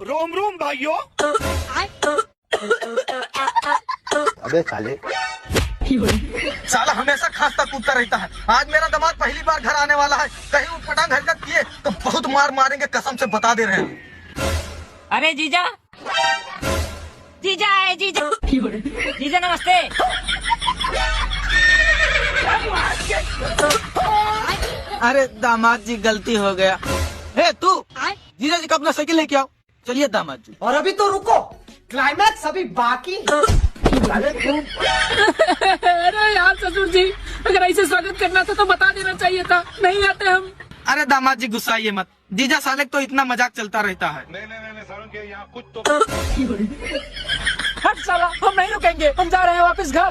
रोम रोम भाइयों। अबे साले, साला हमेशा खांसता कूदता रहता है। आज मेरा दामाद पहली बार घर आने वाला है, कहीं वो पटांग हरकत किए तो बहुत मार मारेंगे, कसम से बता दे रहे हैं। अरे जीजा, जीजा है जीजा, जीजा नमस्ते। अरे दामाद जी गलती हो गया। हे तू, जीजा जी का अपना साइकिल लेके आओ। चलिए दामाद जी। और अभी तो रुको, क्लाइमैक्स अभी बाकी। अरे यार ससुर जी, अगर ऐसे स्वागत करना था तो बता देना चाहिए था, नहीं आते हम। अरे दामाद जी गुस्साइए मत, जीजा साले तो इतना मजाक चलता रहता है। यहाँ कुछ तो हट साला, हम नहीं रुकेंगे, हम जा रहे हैं वापस घर।